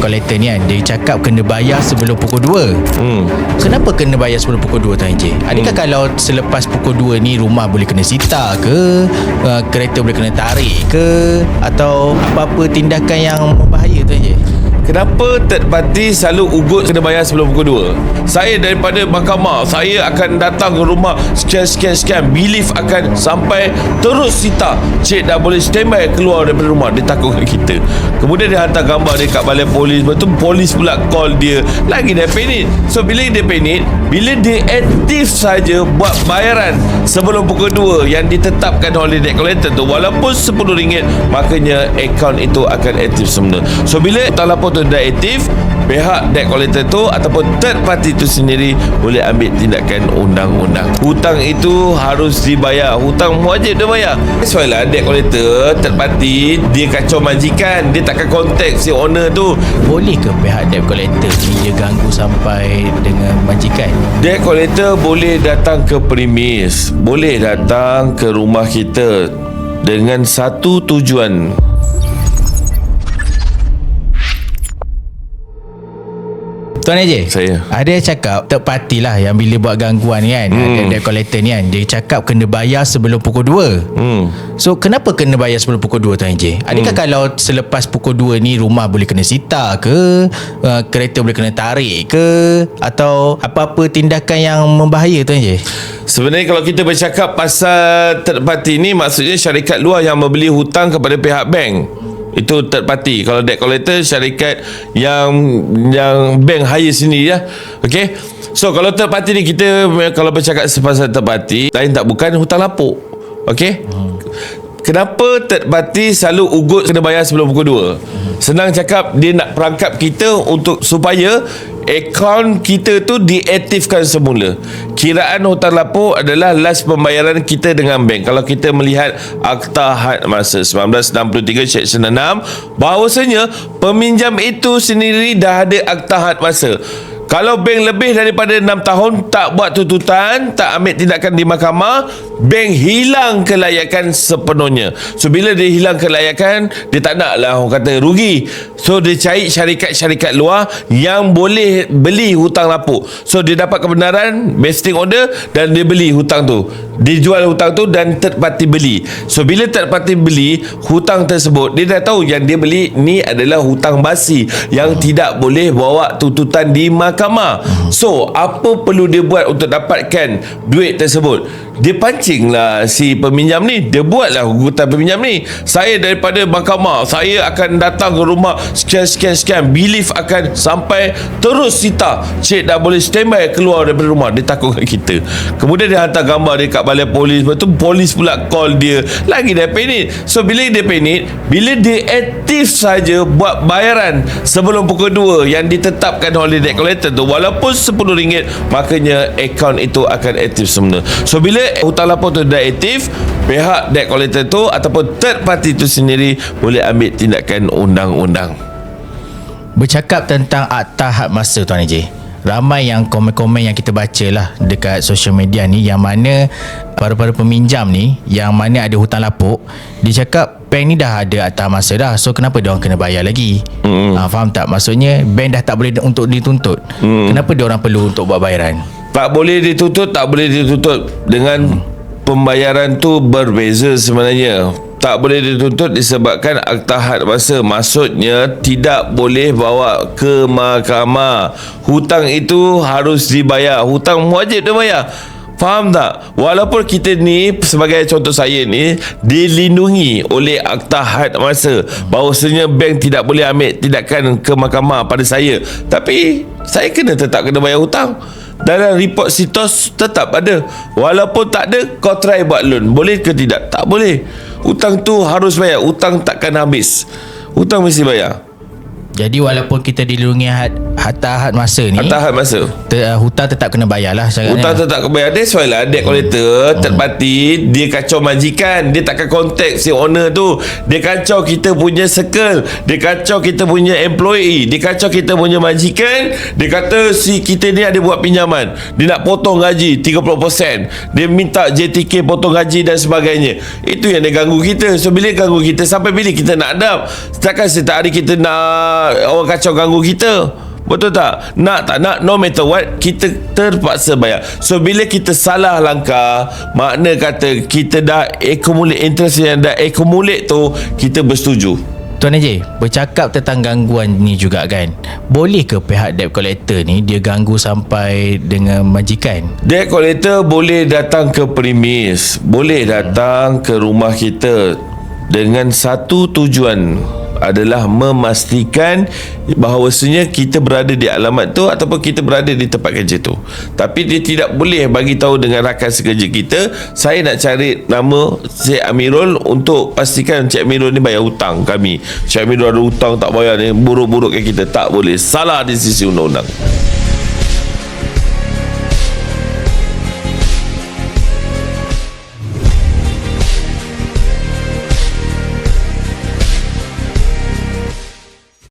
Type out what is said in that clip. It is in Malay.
debt collector ni kan, dia cakap kena bayar sebelum pukul 2. Kenapa kena bayar sebelum pukul 2 Tuan Encik? Adakah kalau selepas pukul 2 ni rumah boleh kena sita ke, kereta boleh kena tarik ke, atau apa-apa tindakan yang berbahaya Tuan Encik? Kenapa third party selalu ugut kena bayar sebelum pukul 2? Saya daripada mahkamah, saya akan datang ke rumah sekian. Belief akan sampai terus sita. Cik dah boleh standby keluar daripada rumah. Dia takutkan kita. Kemudian dia hantar gambar dia kat balai polis. Lepas tu polis pula call dia. Lagi dia panik. So bila dia panik, bila dia aktif saja buat bayaran sebelum pukul 2 yang ditetapkan oleh debt collector tu, walaupun RM10, makanya akaun itu akan aktif semula. So bila hutang lapor tu dah aktif, pihak debt collector tu ataupun third party tu sendiri boleh ambil tindakan undang-undang. Hutang itu harus dibayar. Hutang wajib dia bayar. Soalan debt collector, third party, dia kacau majikan, dia takkan contact si owner tu. Boleh ke pihak debt collector ni dia ganggu sampai dengan majikan? Debt collector boleh datang ke premis, boleh datang ke rumah kita dengan satu tujuan. Tuan Encik, Saya. ada yang cakap third party lah yang bila buat gangguan ni kan, debt collector ni kan, dia cakap kena bayar sebelum pukul 2. So kenapa kena bayar sebelum pukul 2 Tuan Encik? Adakah kalau selepas pukul 2 ni rumah boleh kena sita ke, kereta boleh kena tarik ke, atau apa-apa tindakan yang membahaya Tuan Encik? Sebenarnya kalau kita bercakap pasal third party ni, maksudnya syarikat luar yang membeli hutang kepada pihak bank. Itu third party. Kalau debt collector, syarikat yang bank hire sendiri ya. Okay. So kalau third party ni, kita kalau bercakap pasal third party, lain tak bukan hutang lapuk. Okay. Kenapa third party selalu ugut kena bayar sebelum pukul 2? Senang cakap, dia nak perangkap kita untuk supaya akaun kita tu diaktifkan semula. Kiraan hutang lapuk adalah last pembayaran kita dengan bank. Kalau kita melihat Akta Had Masa 1963 Seksyen 6, bahawasanya peminjam itu sendiri dah ada Akta Had Masa. Kalau bank lebih daripada 6 tahun tak buat tuntutan, tak ambil tindakan di mahkamah, bank hilang kelayakan sepenuhnya. So bila dia hilang kelayakan, dia tak nak lah orang kata rugi. So dia cari syarikat-syarikat luar yang boleh beli hutang lapuk. So dia dapat kebenaran, vesting order, dan dia beli hutang tu. Dia jual hutang tu dan third party beli. So bila third party beli hutang tersebut, dia dah tahu yang dia beli ni adalah hutang basi yang tidak boleh bawa tuntutan di mahkamah. So apa perlu dia buat untuk dapatkan duit tersebut? Dia pancinglah si peminjam ni, dia buatlah gugutan peminjam ni. Saya daripada mahkamah, saya akan datang ke rumah sekian. Belief akan sampai terus sita. Cik dah boleh standby keluar daripada rumah. Dia takutkan kita. Kemudian dia hantar gambar dia kat balai polis. Lepas tu polis pula call dia. Lagi dia panik. So bila dia panik, bila dia aktif saja buat bayaran sebelum pukul 2 yang ditetapkan oleh debt collector tu, walaupun RM10, makanya akaun itu akan aktif semula. So bila hutang lapor tu dah aktif, pihak debt collector tu ataupun third party tu sendiri boleh ambil tindakan undang-undang. Bercakap tentang Akta Had Masa Tuan Encik, ramai yang komen-komen yang kita baca lah dekat social media ni, yang mana para peminjam ni yang mana ada hutang lapuk, dia cakap bank ni dah ada Akta Masa dah, so kenapa dia orang kena bayar lagi? Faham tak? Maksudnya bank dah tak boleh untuk dituntut. Kenapa dia orang perlu untuk buat bayaran? Tak boleh dituntut dengan pembayaran tu berbeza sebenarnya. Tak boleh dituntut disebabkan Akta Had Masa. Maksudnya tidak boleh bawa ke mahkamah. Hutang itu harus dibayar. Hutang wajib dia bayar. Faham tak? Walaupun kita ni, sebagai contoh saya ni, dilindungi oleh Akta Had Masa, bahawasanya bank tidak boleh ambil tindakan ke mahkamah pada saya, tapi saya tetap kena bayar hutang. Dalam report sitos tetap ada. Walaupun tak ada, kau try buat loan. Boleh ke tidak? Tak boleh. Hutang tu harus bayar. Hutang takkan habis. Hutang mesti bayar. Jadi walaupun kita dilindungi Harta ahad masa ni, Harta ahad masa. hutang tetap kena bayar lah syaratnya. Hutang tetap kebayar. That's why lah debt collector third party, dia kacau majikan, dia takkan contact si owner tu, dia kacau kita punya circle, dia kacau kita punya employee, dia kacau kita punya majikan. Dia kata si kita ni ada buat pinjaman, dia nak potong gaji 30%, dia minta JTK potong gaji dan sebagainya. Itu yang dia ganggu kita. So bila ganggu kita, sampai bila kita nak hadap? Setakat setiap hari kita nak orang kacau ganggu kita. Betul tak? Nak tak nak, no matter what, kita terpaksa bayar. So bila kita salah langkah, makna kata kita dah accumulate interest yang dah accumulate tu, kita bersetuju. Tuan AJ, bercakap tentang gangguan ni juga kan, boleh ke pihak debt collector ni dia ganggu sampai dengan majikan? Debt collector boleh datang ke premis, boleh datang ke rumah kita dengan satu tujuan, adalah memastikan bahawasanya kita berada di alamat tu ataupun kita berada di tempat kerja tu. Tapi dia tidak boleh bagi tahu dengan rakan sekerja kita, saya nak cari nama Cik Amirul untuk pastikan Cik Amirul ni bayar hutang kami. Cik Amirul ada hutang tak bayar ni, buruk-burukkan kita. Tak boleh. Salah di sisi undang-undang.